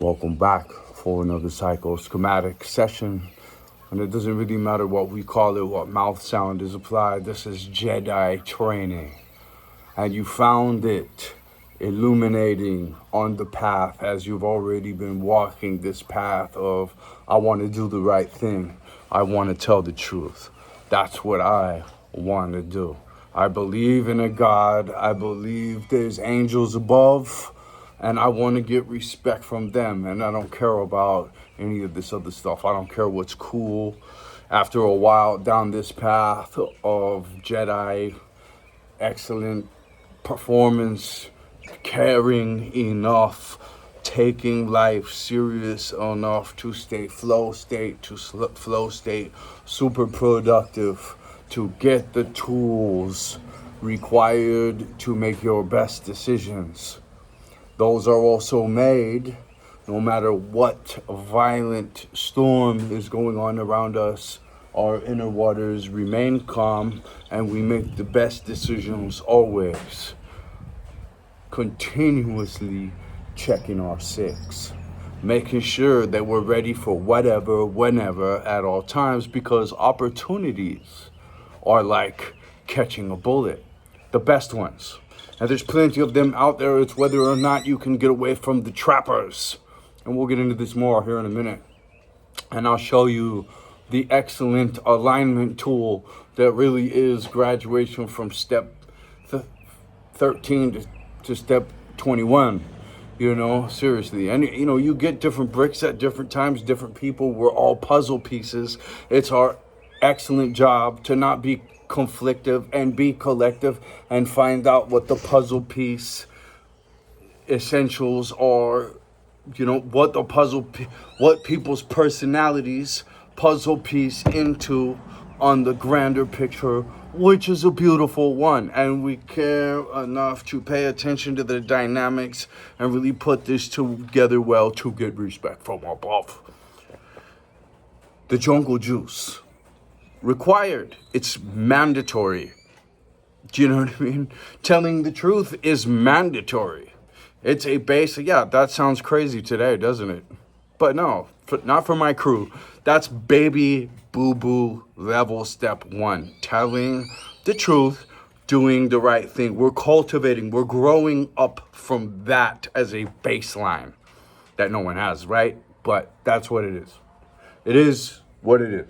Welcome back for another schematic session. And it doesn't really matter what we call it, what mouth sound is applied. This is Jedi training. And you found it illuminating on the path as you've already been walking this path of, I want to do the right thing. I want to tell the truth. That's what I want to do. I believe in a God. I believe there's angels above. And I want to get respect from them. And I don't care about any of this other stuff. I don't care what's cool. After a while down this path of Jedi, excellent performance, caring enough, taking life serious enough to stay flow state, super productive, to get the tools required to make your best decisions. Those are also made no matter what violent storm is going on around us. Our inner waters remain calm and we make the best decisions always. Continuously checking our six. Making sure that we're ready for whatever, whenever, at all times, because opportunities are like catching a bullet. The best ones. And there's plenty of them out there. It's whether or not you can get away from the trappers. And we'll get into this more here in a minute. And I'll show you the excellent alignment tool that really is graduation from step 13 to step 21. You know, seriously. And, you know, you get different bricks at different times, different people. We're all puzzle pieces. It's our excellent job to not be conflictive and be collective and find out what the puzzle piece essentials are, you know, what people's personalities puzzle piece into on the grander picture, which is a beautiful one. And we care enough to pay attention to the dynamics and really put this together well to get respect from above. The jungle juice. Required. It's mandatory. Do you know what I mean? Telling the truth is mandatory. It's a basic, yeah, that sounds crazy today, doesn't it? But no, not for my crew. That's baby boo-boo level step 1. Telling the truth, doing the right thing. We're cultivating, we're growing up from that as a baseline that no one has, right? But that's what it is. It is what it is.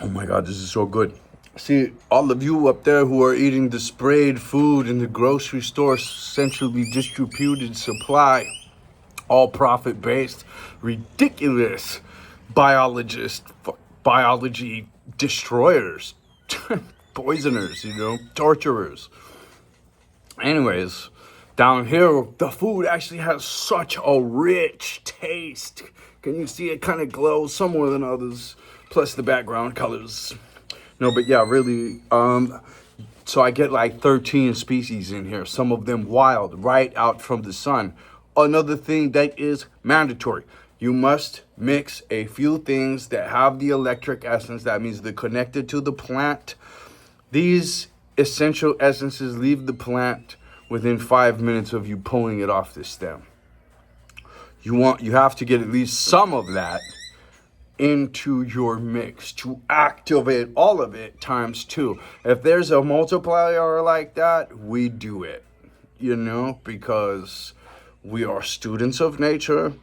Oh my God, this is so good. See, all of you up there who are eating the sprayed food in the grocery store, centrally distributed supply, all profit-based, ridiculous biology destroyers, poisoners, you know, torturers. Anyways, down here, the food actually has such a rich taste. Can you see it kind of glows some more than others? Plus the background colors. No, but yeah, really, so I get like 13 species in here. Some of them wild, right out from the sun. Another thing that is mandatory. You must mix a few things that have the electric essence. That means they're connected to the plant. These essential essences leave the plant within 5 minutes of you pulling it off the stem. You have to get at least some of that into your mix to activate all of it times 2. If there's a multiplier like that, we do it, you know, because we are students of nature.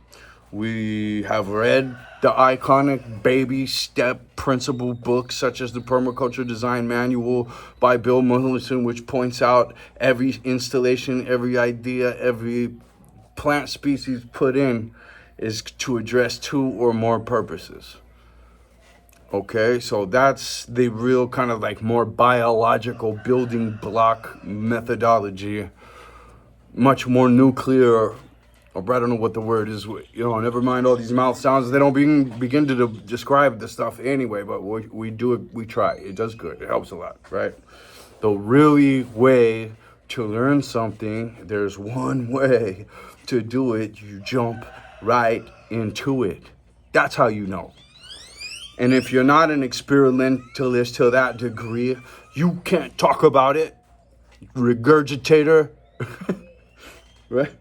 We have read the iconic baby step principle books such as the Permaculture Design Manual by Bill Mollison, which points out every installation, every idea, every plant species put in is to address 2 or more purposes. Okay, so that's the real kind of like more biological building block methodology, much more nuclear, or I don't know what the word is, you know, never mind all these mouth sounds. They don't begin to describe the stuff anyway, but we do it, we try. It does good, it helps a lot, right? The really way to learn something, there's one way to do it. You jump right into it. That's how you know. And if you're not an experimentalist to that degree, you can't talk about it. regurgitator, right?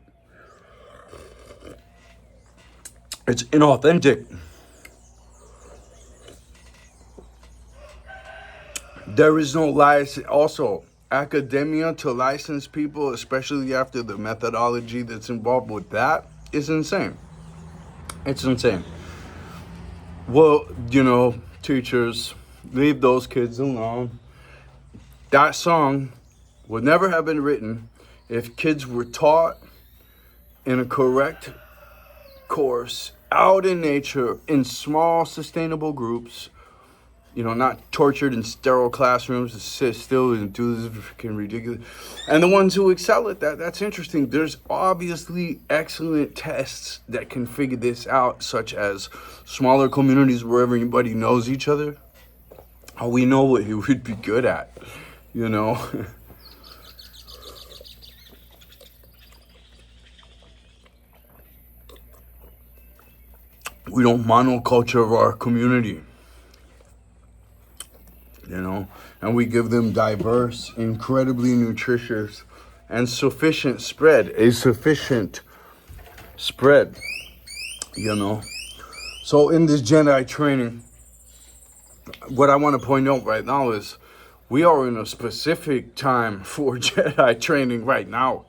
It's inauthentic. There is no license. Also, academia to license people, especially after the methodology that's involved with that, is insane. It's insane. Well, teachers, leave those kids alone. That song would never have been written if kids were taught in a correct course, out in nature, in small, sustainable groups, not tortured in sterile classrooms to sit still and do this freaking ridiculous. And the ones who excel at that's interesting. There's obviously excellent tests that can figure this out, such as smaller communities where everybody knows each other. We know what he would be good at, We don't monoculture our community, and we give them diverse, incredibly nutritious, and sufficient spread, So in this Jedi training, what I want to point out right now is we are in a specific time for Jedi training right now.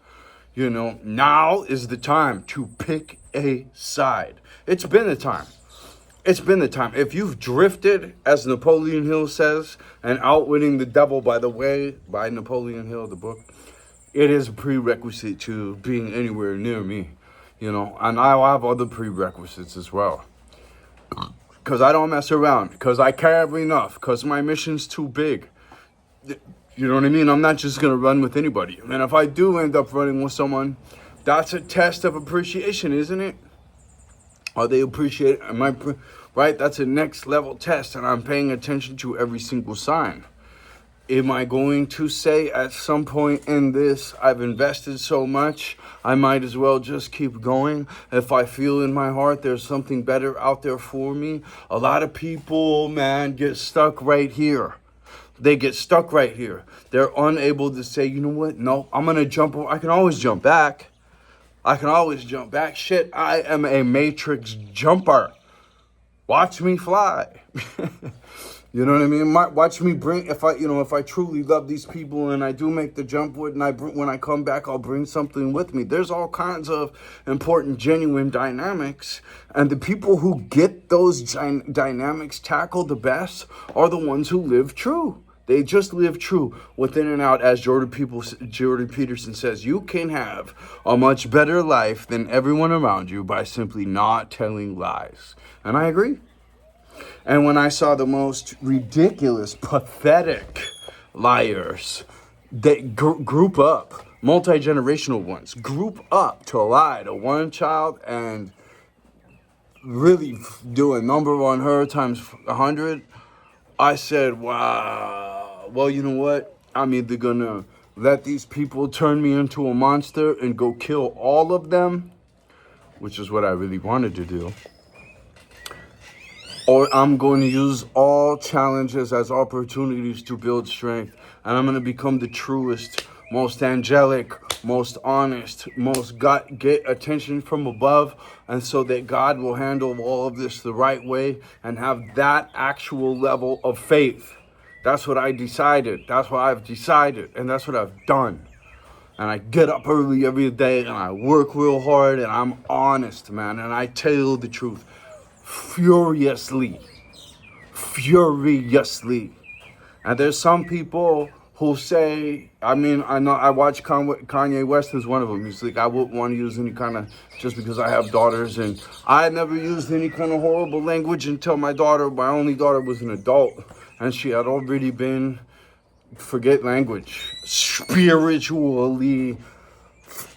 Now is the time to pick a side. It's been the time. If you've drifted, as Napoleon Hill says, and Outwitting the Devil, by the way, by Napoleon Hill, the book, it is a prerequisite to being anywhere near me, and I'll have other prerequisites as well. Because I don't mess around, because I care enough, because my mission's too big. You know what I mean? I'm not just going to run with anybody. And if I do end up running with someone, that's a test of appreciation, isn't it? Are they appreciate? Right? That's a next level test, and I'm paying attention to every single sign. Am I going to say at some point in this, I've invested so much, I might as well just keep going? If I feel in my heart there's something better out there for me. A lot of people, man, get stuck right here. They get stuck right here. They're unable to say, you know what? No, I'm going to jump. I can always jump back. Shit, I am a matrix jumper. Watch me fly. You know what I mean? Watch me bring, if I truly love these people and I do make the jump with, and when I come back, I'll bring something with me. There's all kinds of important, genuine dynamics. And the people who get those dynamics tackled the best are the ones who live true. They just live true within and out. As Jordan Peterson says, you can have a much better life than everyone around you by simply not telling lies. And I agree. And when I saw the most ridiculous, pathetic liars that group up, multi-generational ones, group up to lie to one child and really do a number on her times 100, I said, wow. Well, you know what? I'm either gonna let these people turn me into a monster and go kill all of them, which is what I really wanted to do, or I'm going to use all challenges as opportunities to build strength. And I'm going to become the truest, most angelic, most honest, get attention from above. And so that God will handle all of this the right way and have that actual level of faith. That's what I decided. That's what I've decided. And that's what I've done. And I get up early every day and I work real hard and I'm honest, man. And I tell the truth. Furiously. And there's some people who say, I know I watch Kanye West is one of them. He's like, I wouldn't want to use any kind of, just because I have daughters, and I never used any kind of horrible language until my only daughter was an adult, and she had already been, forget language, spiritually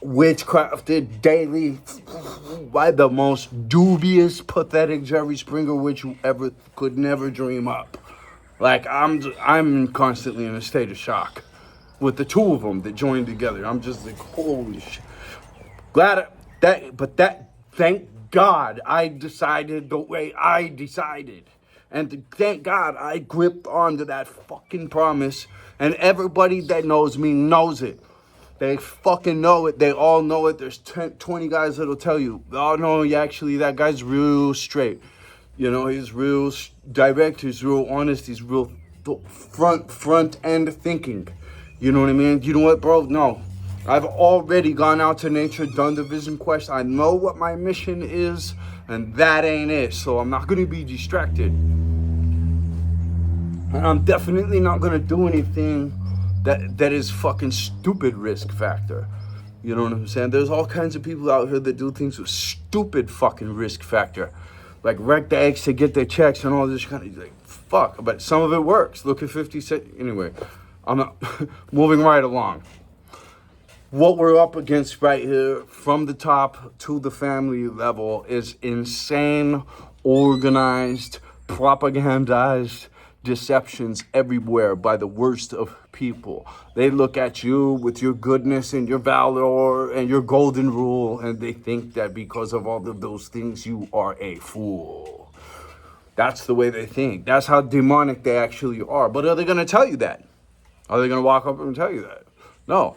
witchcrafted daily by the most dubious, pathetic Jerry Springer witch you could never dream up. Like, I'm constantly in a state of shock with the two of them that joined together. I'm just like, holy shit. Thank God I decided the way I decided. And thank God I gripped onto that fucking promise. And everybody that knows me knows it. They fucking know it. They all know it. There's 20 guys that'll tell you, oh no, actually that guy's real straight. You know, he's real direct. He's real honest. He's real front end thinking. You know what I mean? You know what, bro? No. I've already gone out to nature, done the vision quest. I know what my mission is, and that ain't it. So I'm not going to be distracted. And I'm definitely not going to do anything that is fucking stupid risk factor. You know what I'm saying? There's all kinds of people out here that do things with stupid fucking risk factor. Like wreck the eggs to get their checks and all this kind of, like, fuck. But some of it works. Look at 50 Cent. Anyway, I'm not moving right along. What we're up against right here, from the top to the family level, is insane, organized, propagandized deceptions everywhere by the worst of people. They look at you with your goodness and your valor and your golden rule, and they think that because of all of those things, you are a fool. That's the way they think. That's how demonic they actually are. But are they going to tell you that? Are they going to walk up and tell you that? No,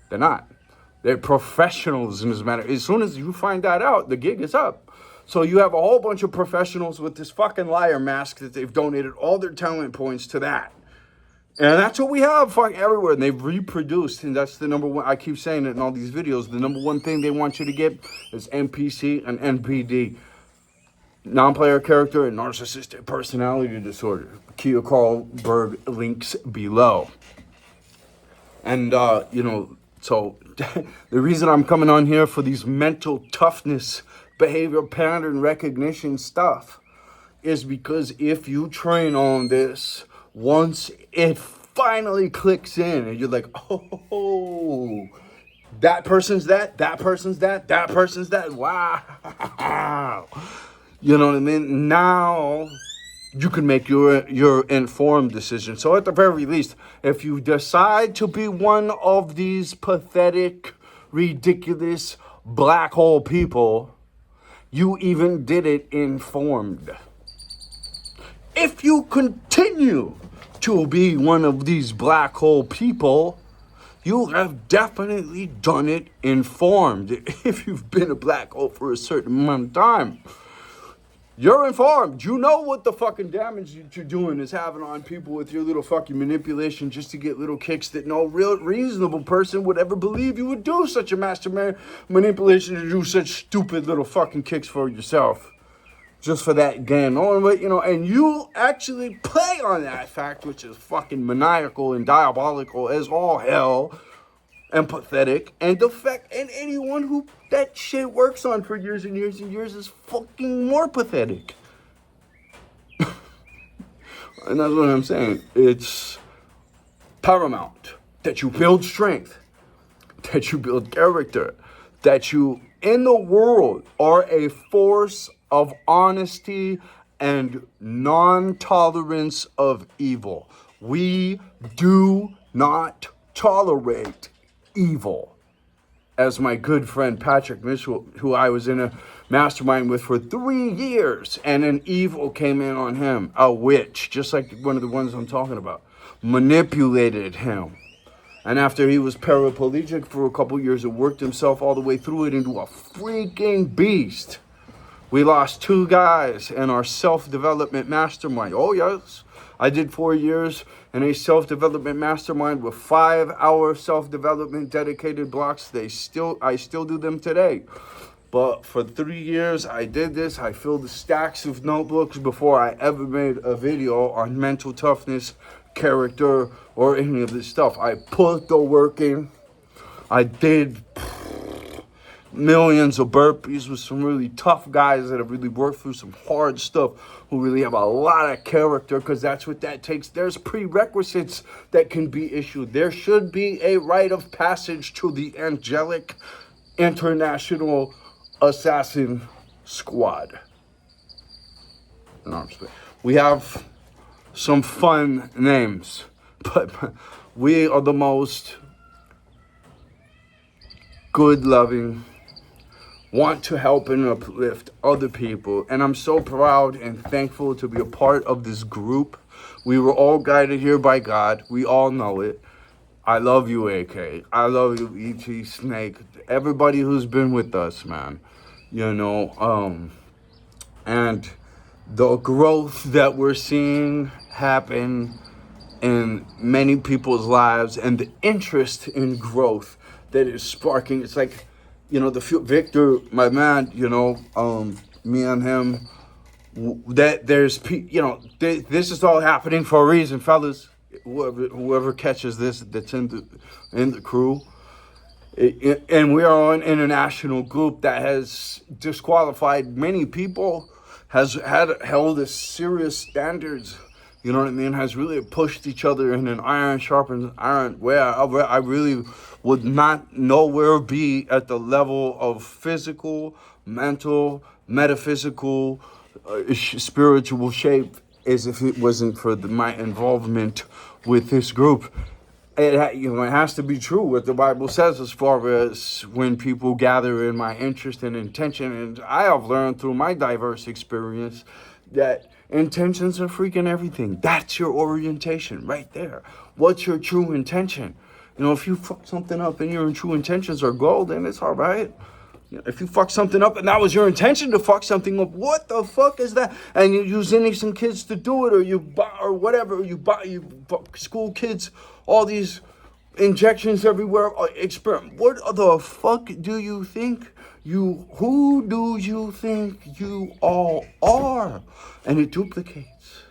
they're not. They're professionals in this matter. As soon as you find that out, the gig is up. So you have a whole bunch of professionals with this fucking liar mask that they've donated all their talent points to that. And that's what we have fucking everywhere. And they've reproduced, and that's the number one, I keep saying it in all these videos, the number one thing they want you to get is NPC and NPD. Non-player character and narcissistic personality disorder. Kia Carlberg links below. And, so the reason I'm coming on here for these mental toughness, behavior pattern recognition stuff is because if you train on this, once it finally clicks in and you're like, oh, that person's that person's that person's that, wow. You know what I mean? Now you can make your informed decision. So at the very least, if you decide to be one of these pathetic, ridiculous, black hole people, you even did it informed. If you continue to be one of these black hole people, you have definitely done it informed. If you've been a black hole for a certain amount of time, you're informed. You know what the fucking damage that you're doing is having on people with your little fucking manipulation just to get little kicks that no real reasonable person would ever believe you would do such a master manipulation to do such stupid little fucking kicks for yourself. Just for that gain. And you actually play on that fact, which is fucking maniacal and diabolical as all hell. And pathetic, and the fact, and anyone who that shit works on for years and years and years is fucking more pathetic. And that's what I'm saying. It's paramount that you build strength, that you build character, that you in the world are a force of honesty and non-tolerance of evil. We do not tolerate evil. As my good friend Patrick Mitchell, who I was in a mastermind with for 3 years, and an evil came in on him, a witch, just like one of the ones I'm talking about, manipulated him. And after he was paraplegic for a couple years, it worked himself all the way through it into a freaking beast. We lost 2 guys in our self-development mastermind. Oh yes, I did 4 years in a self-development mastermind with 5-hour self-development dedicated blocks. I still do them today. But for 3 years, I did this. I filled the stacks of notebooks before I ever made a video on mental toughness, character, or any of this stuff. I put the work in. I did millions of burpees with some really tough guys that have really worked through some hard stuff, who really have a lot of character, because that's what that takes. There's prerequisites that can be issued. There should be a rite of passage to the angelic international assassin squad. We have some fun names, but we are the most good-loving, want to help and uplift other people. And I'm so proud and thankful to be a part of this group. We were all guided here by God. We all know it. I love you, AK. I love you, ET Snake. Everybody who's been with us, man. You know, and the growth that we're seeing happen in many people's lives and the interest in growth that is sparking. It's like, you know, Victor, my man, you know, me and him, that there's, you know, this is all happening for a reason, fellas. Whoever catches this that's in the crew. And we are an international group that has disqualified many people, has held a serious standards, you know what I mean, has really pushed each other in an iron sharpens iron, where I really would not nowhere be at the level of physical, mental, metaphysical, spiritual shape as if it wasn't for my involvement with this group. It has to be true what the Bible says as far as when people gather in my interest and intention. And I have learned through my diverse experience that intentions are freaking everything. That's your orientation right there. What's your true intention? You know, if you fuck something up and your true intentions are gold, then it's all right. If you fuck something up and that was your intention to fuck something up, what the fuck is that? And you use innocent kids to do it, or you buy, or whatever, you school kids, all these injections everywhere, experiment. What the fuck do you think who do you think you all are? And it duplicates.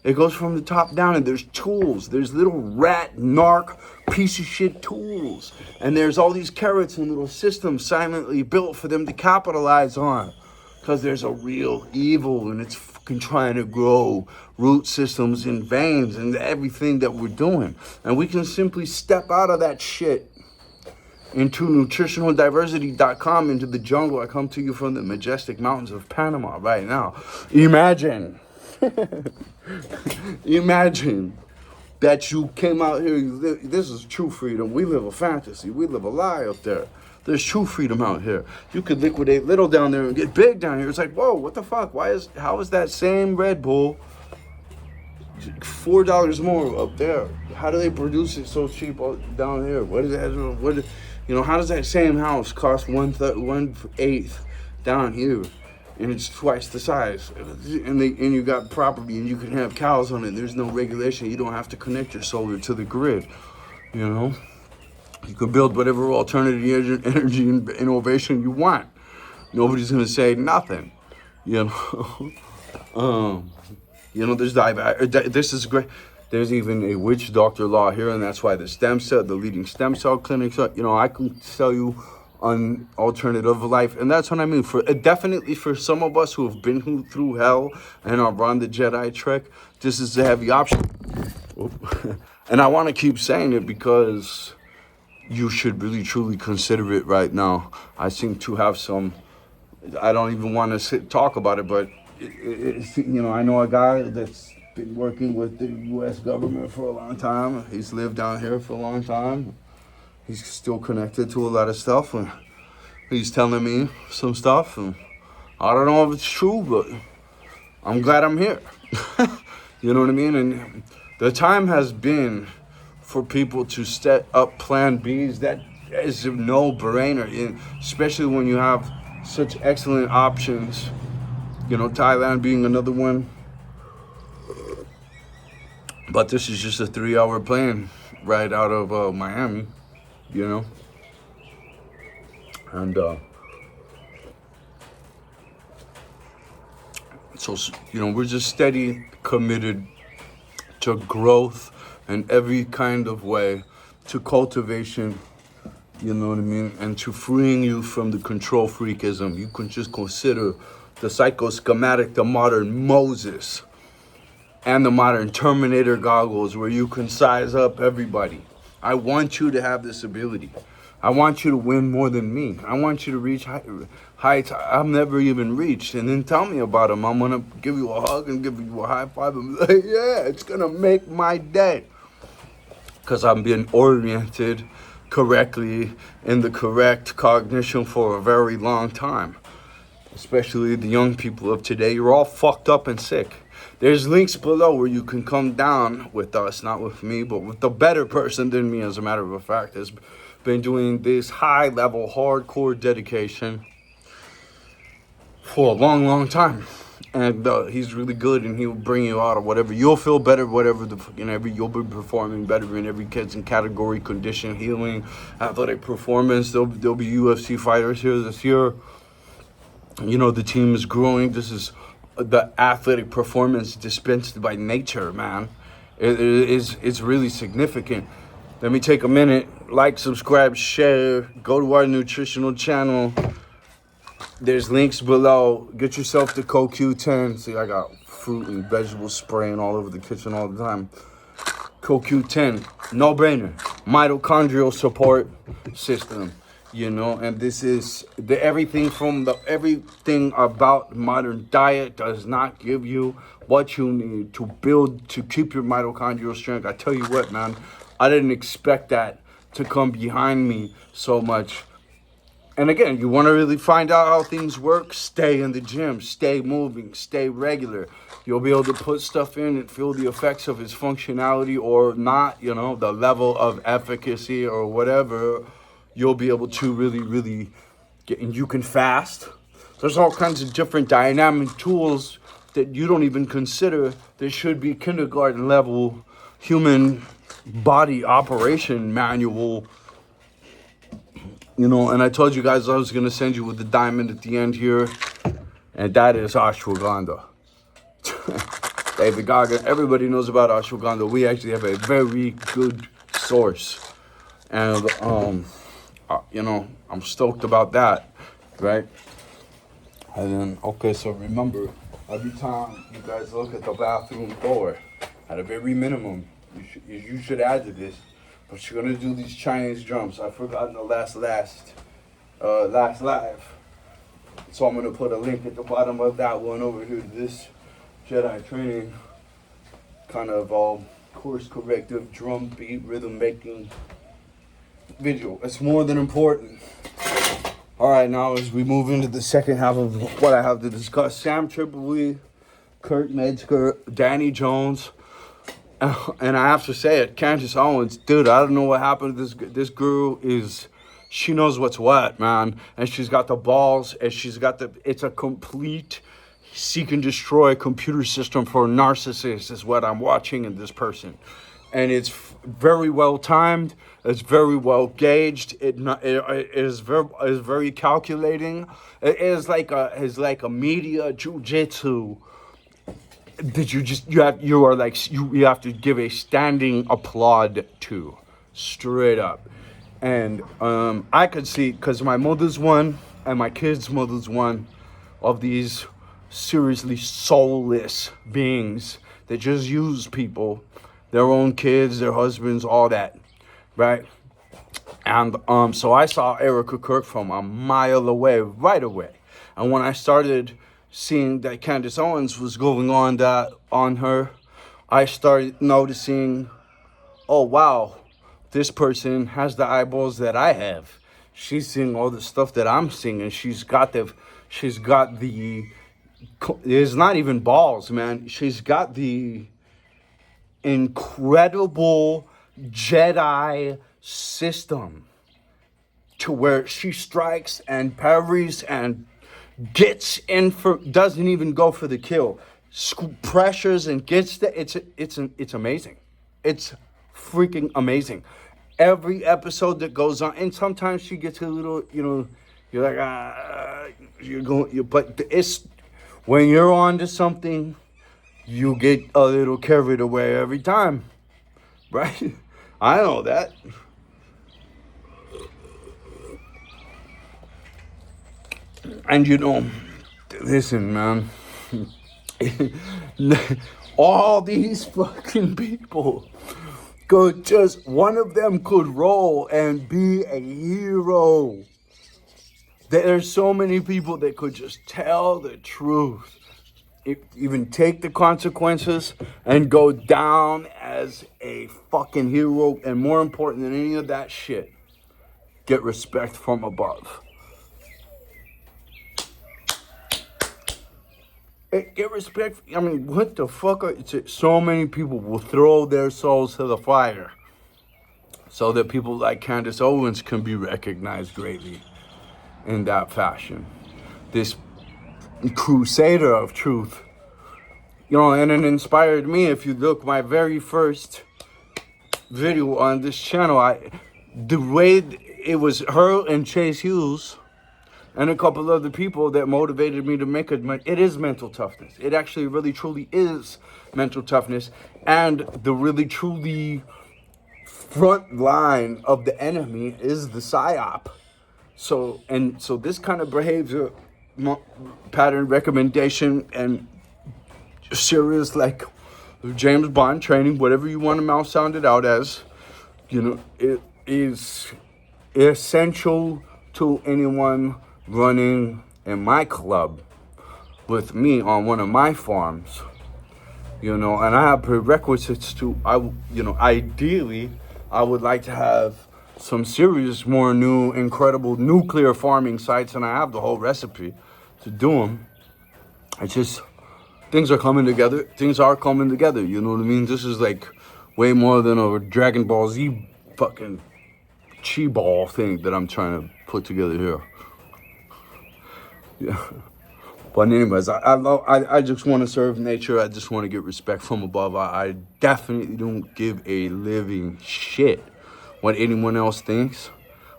It goes from the top down, and there's tools. There's little rat, narc, piece of shit tools. And there's all these carrots and little systems silently built for them to capitalize on. Because there's a real evil, and it's fucking trying to grow root systems and veins and everything that we're doing. And we can simply step out of that shit into nutritionaldiversity.com, into the jungle. I come to you from the majestic mountains of Panama right now. Imagine that you came out here. This is true freedom. We live a fantasy. We live a lie up there. There's true freedom out here. You could liquidate little down there and get big down here. It's like, whoa, what the fuck? How is that same Red Bull $4 more up there? How do they produce it so cheap down here? How does that same house cost 1/8 down here? And it's twice the size, and you got property, and you can have cows on it. There's no regulation. You don't have to connect your solar to the grid. You know, you can build whatever alternative energy and innovation you want. Nobody's gonna say nothing. You know, there's this is great. There's even a witch doctor law here, and that's why the leading stem cell clinics. I can tell you on alternative life, and that's what I mean. Definitely for some of us who have been through hell and are on the Jedi trek, this is a heavy option. And I want to keep saying it because you should really truly consider it right now. I seem to have some. I don't even want to talk about it, but I know a guy that's been working with the U.S. government for a long time. He's lived down here for a long time. He's still connected to a lot of stuff, and he's telling me some stuff, and I don't know if it's true, but I'm glad I'm here. You know what I mean? And the time has been for people to set up plan Bs. That is a no-brainer, especially when you have such excellent options. Thailand being another one. But this is just a 3-hour plane right out of Miami. And so we're just steady committed to growth in every kind of way, to cultivation, you know what I mean, and to freeing you from the control freakism. You can just consider the psychoschematic, the modern Moses, and the modern Terminator goggles, where you can size up everybody. I want you to have this ability. I want you to win more than me. I want you to reach heights I've never even reached. And then tell me about them. I'm going to give you a hug and give you a high five and be like, yeah, it's going to make my day. Because I'm being oriented correctly in the correct cognition for a very long time. Especially the young people of today, you're all fucked up and sick. There's links below where you can come down with us, not with me, but with the better person than me, as a matter of fact, has been doing this high-level, hardcore dedication for a long, long time. And he's really good, and he'll bring you out of whatever. You'll feel better, whatever the fucking you'll be performing better in every kids and category, condition, healing, athletic performance. There'll be UFC fighters here this year. You know, the team is growing. This is the athletic performance dispensed by nature, man. It's really significant. Let me take a minute. Like, subscribe, share. Go to our nutritional channel. There's links below. Get yourself the CoQ10. See, I got fruit and vegetables spraying all over the kitchen all the time. CoQ10, no brainer. Mitochondrial support system, you know, and this is everything about modern diet does not give you what you need to build, to keep your mitochondrial strength. I tell you what, man, I didn't expect that to come behind me so much. And again, you want to really find out how things work, stay in the gym, stay moving, stay regular. You'll be able to put stuff in and feel the effects of its functionality or not, you know, the level of efficacy or whatever. You'll be able to really get, and you can fast. There's all kinds of different dynamic tools that you don't even consider. There should be kindergarten level human body operation manual. You know, and I told you guys I was going to send you with the diamond at the end here. And that is ashwagandha. David Gaga, everybody knows about ashwagandha. We actually have a very good source. And, you know, I'm stoked about that, right? And then, okay, so remember, every time you guys look at the bathroom door, at a very minimum, you should add to this. But you're gonna do these Chinese drums. I forgot in the last live. So I'm gonna put a link at the bottom of that one over here to this Jedi training kind of course corrective drum beat rhythm making video. It's more than important. All right, now as we move into the second half of what I have to discuss, Sam Tripoli, Kurt Metzger, Danny Jones. And I have to say it, Candace Owens, dude, I don't know what happened to this girl she knows what's what, man. And she's got the balls, and it's a complete seek and destroy computer system for narcissists is what I'm watching in this person. And it's very well timed, it's very well gauged, it is very calculating. It is like a media jujitsu. That you have to give a standing applaud to, straight up. And I could see, because my mother's one and my kids' mother's one of these seriously soulless beings that just use people, their own kids, their husbands, all that, right? And so I saw Erica Kirk from a mile away, right away. And when I started seeing that Candace Owens was going on her, I started noticing, oh wow, this person has the eyeballs that I have. She's seeing all the stuff that I'm seeing, and she's got the, it's not even balls, man. She's got the incredible Jedi system to where she strikes and parries and gets in for, doesn't even go for the kill, pressures and gets the, it's amazing. It's freaking amazing. Every episode that goes on, and sometimes she gets a little, you know, you're like, but it's, when you're on to something, you get a little carried away every time, right? I know that. And you know, listen, man, all these fucking people could just, one of them could roll and be a hero. There's so many people that could just tell the truth, even take the consequences and go down as a fucking hero. And more important than any of that shit, get respect from above. Get respect. I mean, what the fuck? So many people will throw their souls to the fire so that people like Candace Owens can be recognized greatly in that fashion. This crusader of truth. You know, and it inspired me. If you look, my very first video on this channel, the way it was her and Chase Hughes and a couple other people that motivated me to make it. It is mental toughness. It actually really truly is mental toughness. And the really truly front line of the enemy is the psyop. So this kind of behavior pattern recommendation and serious, like James Bond training, whatever you want to mouth sound it out as, you know, it is essential to anyone running in my club with me on one of my farms, you know, and I have prerequisites to, ideally, I would like to have some serious, more new, incredible nuclear farming sites, and I have the whole recipe to do them. It's just, things are coming together. Things are coming together, you know what I mean? This is like way more than a Dragon Ball Z fucking chi ball thing that I'm trying to put together here. Yeah. But anyways, I just want to serve nature. I just want to get respect from above. I definitely don't give a living shit what anyone else thinks.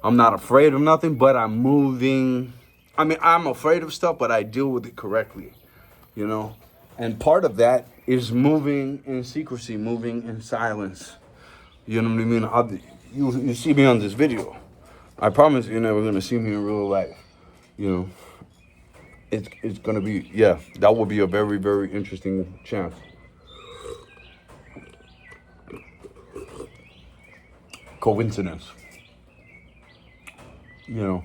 I'm not afraid of nothing, but I'm moving. I mean, I'm afraid of stuff, but I deal with it correctly, you know? And part of that is moving in secrecy, moving in silence. You know what I mean? You see me on this video. I promise you're never going to see me in real life, you know? It's going to be, yeah, that will be a very, very interesting chance. Coincidence. You know.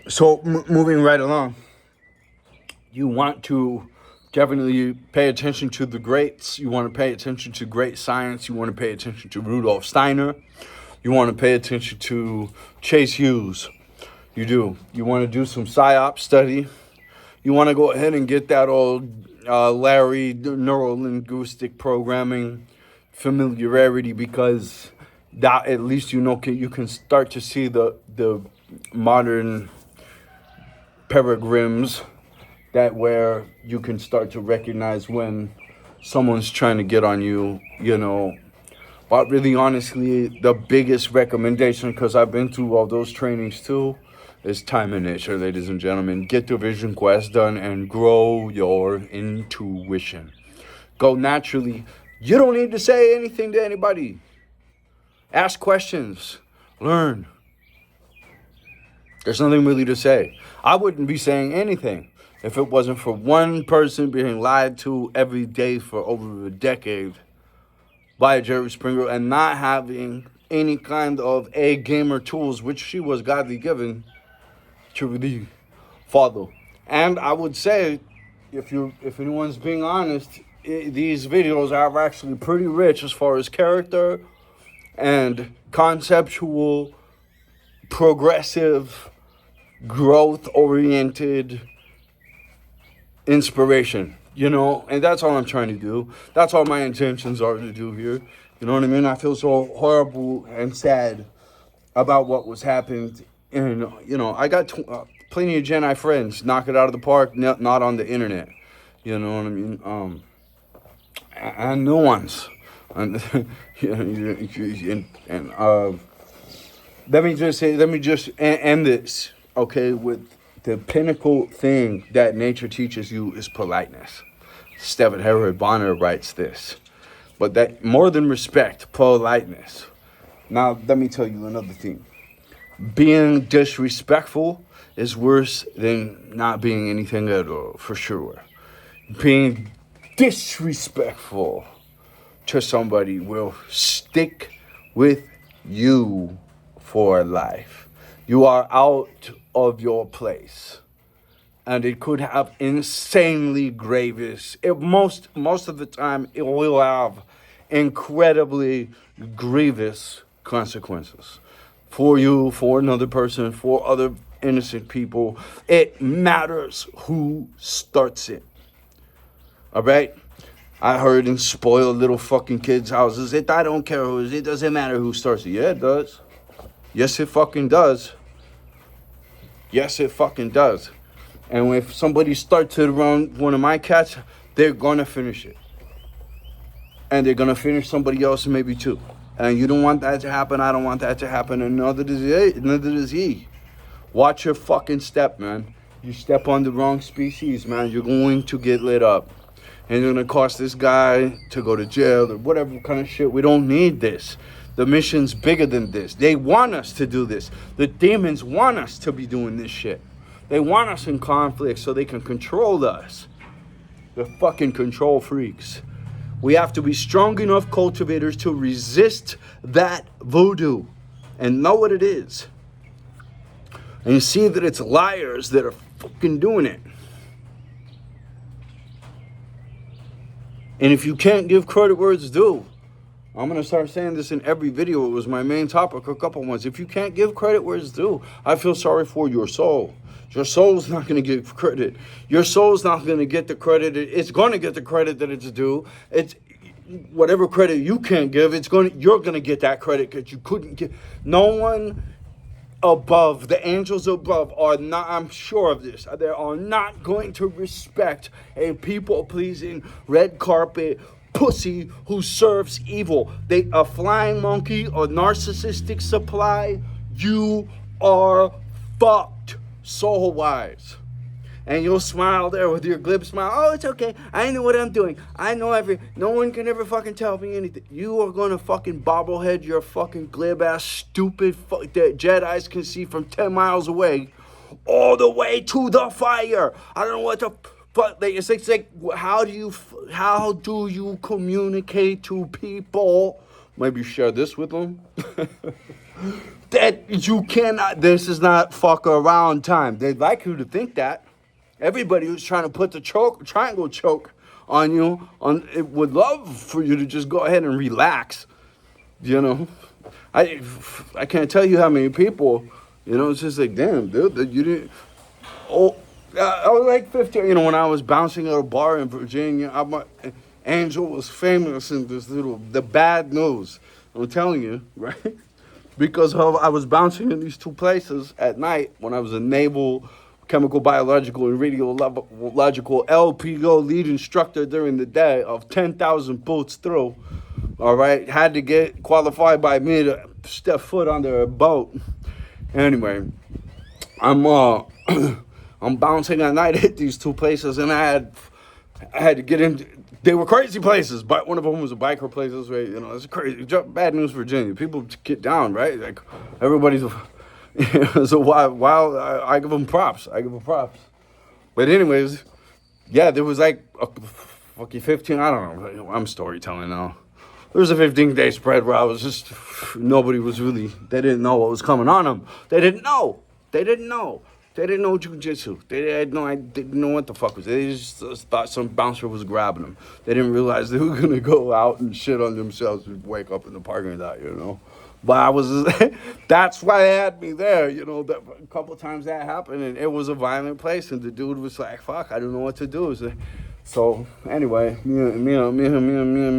So, moving right along, you want to definitely pay attention to the greats. You want to pay attention to great science. You want to pay attention to Rudolf Steiner. You want to pay attention to Chase Hughes. You do. You want to do some PSYOP study. You want to go ahead and get that old Larry neuro-linguistic programming familiarity, because that, at least you know, you can start to see the modern paradigms that where you can start to recognize when someone's trying to get on you, you know. But really, honestly, the biggest recommendation, because I've been through all those trainings too, is time in nature, ladies and gentlemen. Get the vision quest done and grow your intuition. Go naturally. You don't need to say anything to anybody. Ask questions. Learn. There's nothing really to say. I wouldn't be saying anything if it wasn't for one person being lied to every day for over a decade by Jerry Springer and not having any kind of gamer tools, which she was godly given, to really follow. And I would say, if anyone's being honest, these videos are actually pretty rich as far as character and conceptual, progressive, growth-oriented inspiration, you know, and that's all I'm trying to do. That's all my intentions are to do here. You know what I mean? I feel so horrible and sad about what was happened. And, you know, I got plenty of Jedi friends, knock it out of the park, not on the internet. You know what I mean? And new ones. And, let me just end this, okay, with the pinnacle thing that nature teaches you is politeness. Stephen Herod Bonner writes this. But that, more than respect, politeness. Now, let me tell you another thing. Being disrespectful is worse than not being anything at all, for sure. Being disrespectful to somebody will stick with you for life. You are out of your place. And it could have insanely grievous, most of the time, it will have incredibly grievous consequences. for you, for another person, for other innocent people. It matters who starts it. All right? I heard in spoiled little fucking kids' houses, I don't care who it is, it doesn't matter who starts it. Yeah, it does. Yes, it fucking does. Yes, it fucking does. And if somebody starts it around one of my cats, they're gonna finish it. And they're gonna finish somebody else maybe too. And you don't want that to happen, I don't want that to happen, and neither does he. Watch your fucking step, man. You step on the wrong species, man, you're going to get lit up. And you're gonna cost this guy to go to jail or whatever kind of shit. We don't need this. The mission's bigger than this. They want us to do this. The demons want us to be doing this shit. They want us in conflict so they can control us. They're fucking control freaks. We have to be strong enough cultivators to resist that voodoo and know what it is. And you see that it's liars that are fucking doing it. And if you can't give credit where it's due, I'm going to start saying this in every video. It was my main topic a couple months. If you can't give credit where it's due, I feel sorry for your soul. Your soul's not going to give credit. Your soul's not going to get the credit. It's going to get the credit that it's due. It's whatever credit you can't give, you're going to get that credit because you couldn't give. No one above, the angels above are not, I'm sure of this, they are not going to respect a people-pleasing, red carpet pussy who serves evil. A flying monkey or narcissistic supply, you are fucked soul-wise. And you'll smile there with your glib smile. Oh, it's okay. I know what I'm doing. I know no one can ever fucking tell me anything. You are going to fucking bobblehead your fucking glib ass stupid that Jedis can see from 10 miles away all the way to the fire. I don't know what the fuck. It's like how do you communicate to people? Maybe share this with them. That you cannot, this is not fuck around time. They'd like you to think that. Everybody who's trying to put the triangle choke on you, it would love for you to just go ahead and relax. You know, I can't tell you how many people, you know, it's just like, damn, dude, you didn't. Oh, I was like 15. You know, when I was bouncing at a bar in Virginia, Angel was famous in the bad news. I'm telling you, right? Because I was bouncing in these two places at night when I was a naval chemical, biological, and radiological LPO lead instructor during the day of 10,000 boots through. All right, had to get qualified by me to step foot under a boat. Anyway, I'm bouncing at night at these two places, and I had to get in. They were crazy places, but one of them was a biker place. Right, you know, it's crazy. Bad news, Virginia. People get down, right? Like everybody's. So while I give them props. But anyways, yeah, there was like a fucking 15, I don't know, I'm storytelling now. There was a 15-day spread where I was just, nobody was really, they didn't know what was coming on them. They didn't know jujitsu. They didn't know what the fuck was. They just thought some bouncer was grabbing them. They didn't realize they were going to go out and shit on themselves and wake up in the parking lot, you know. But that's why they had me there, you know. A couple times that happened, and it was a violent place, and the dude was like, fuck, I don't know what to do. So anyway, me and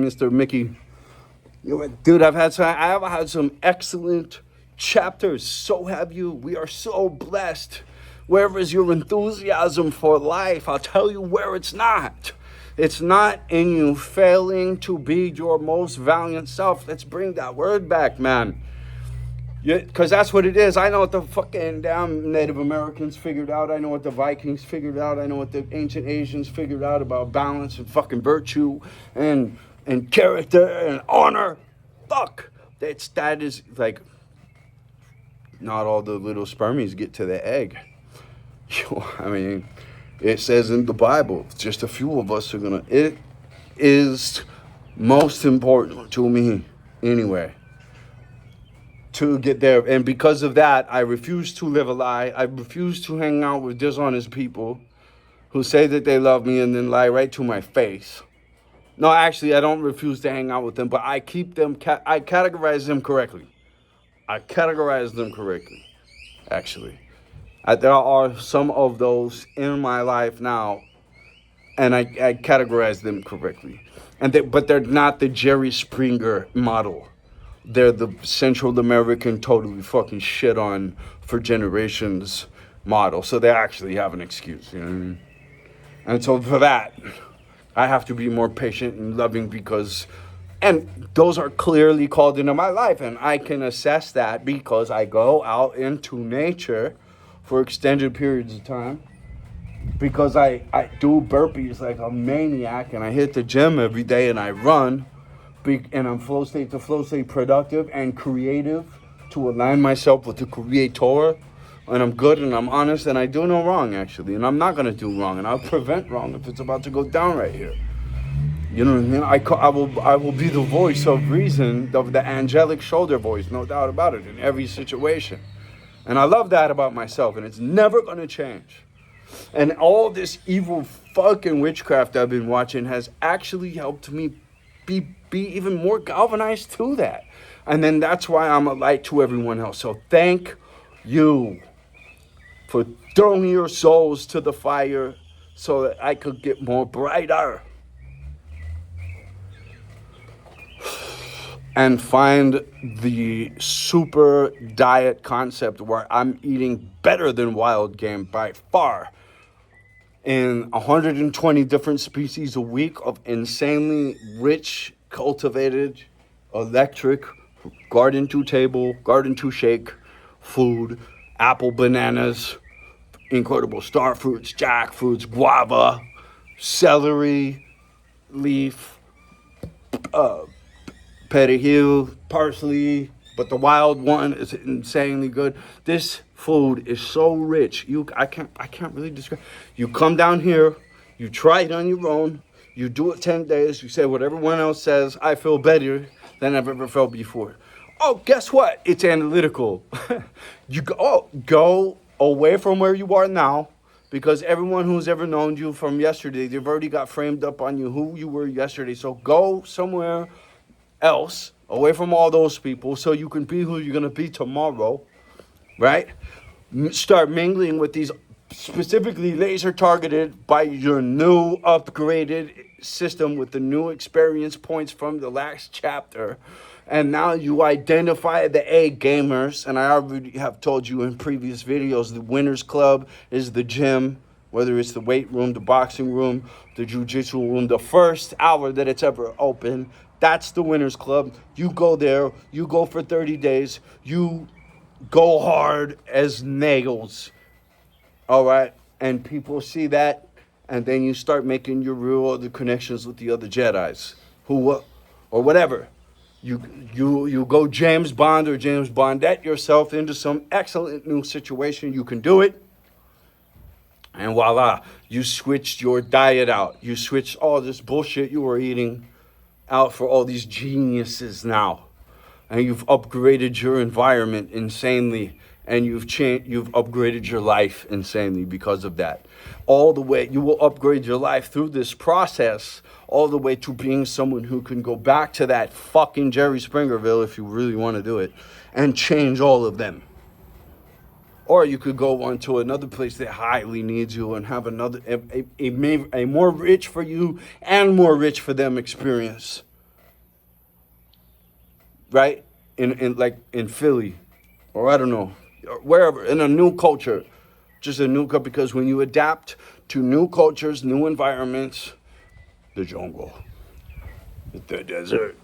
Mr. Mickey, dude, I have had some excellent chapters. So have you. We are so blessed. Where is your enthusiasm for life? I'll tell you where it's not. It's not in you failing to be your most valiant self. Let's bring that word back, man. Because that's what it is. I know what the fucking damn Native Americans figured out. I know what the Vikings figured out. I know what the ancient Asians figured out about balance and fucking virtue and character and honor. Fuck. That is like, not all the little spermies get to the egg. I mean, it says in the Bible, just a few of us are gonna. It is most important to me, anyway, to get there. And because of that, I refuse to live a lie. I refuse to hang out with dishonest people who say that they love me and then lie right to my face. No, actually, I don't refuse to hang out with them, but I keep them. I categorize them correctly. I categorize them correctly, actually. There are some of those in my life now, and I categorize them correctly. But they're not the Jerry Springer model. They're the Central American totally fucking shit on for generations model. So they actually have an excuse, you know what I mean? And so for that, I have to be more patient and loving and those are clearly called into my life. And I can assess that because I go out into nature for extended periods of time. Because I do burpees like a maniac, and I hit the gym every day and I run. And I'm flow state to flow state productive and creative to align myself with the creator. And I'm good and I'm honest and I do no wrong, actually. And I'm not going to do wrong. And I'll prevent wrong if it's about to go down right here. You know what I mean? I will be the voice of reason, of the angelic shoulder voice, no doubt about it, in every situation. And I love that about myself, and it's never going to change. And all this evil fucking witchcraft I've been watching has actually helped me be even more galvanized to that. And then that's why I'm a light to everyone else. So thank you for throwing your souls to the fire so that I could get more brighter. And find the super diet concept where I'm eating better than wild game by far. In 120 different species a week of insanely rich, cultivated, electric, garden to table, garden to shake food, apple, bananas, incredible star fruits, jackfruits, guava, celery, leaf, perejil, parsley, but the wild one is insanely good. This food is so rich. I can't really describe. You come down here, you try it on your own, you do it 10 days, you say what everyone else says, I feel better than I've ever felt before. Oh, guess what? It's analytical. You go away from where you are now, because everyone who's ever known you from yesterday, they've already got framed up on you who you were yesterday. So go somewhere else, away from all those people, so you can be who you're going to be tomorrow, right? Start mingling with these specifically laser targeted by your new upgraded system with the new experience points from the last chapter. And now you identify the A gamers, and I already have told you in previous videos, the Winners Club is the gym, whether it's the weight room, the boxing room, the jiu-jitsu room, the first hour that it's ever open. That's the Winners Club. You go there, you go for 30 days, you go hard as nails, all right? And people see that, and then you start making your real other connections with the other Jedis, or whatever. You go James Bond or James Bondette yourself into some excellent new situation. You can do it. And voila, you switched your diet out. You switched all this bullshit you were eating out for all these geniuses now, and you've upgraded your environment insanely, and you've upgraded your life insanely because of that. All the way, you will upgrade your life through this process, all the way to being someone who can go back to that fucking Jerry Springerville if you really want to do it, and change all of them. Or you could go on to another place that highly needs you and have a more rich for you and more rich for them experience. Right? In Philly, or I don't know, wherever, in a new culture. Just a new culture, because when you adapt to new cultures, new environments, the jungle, the desert,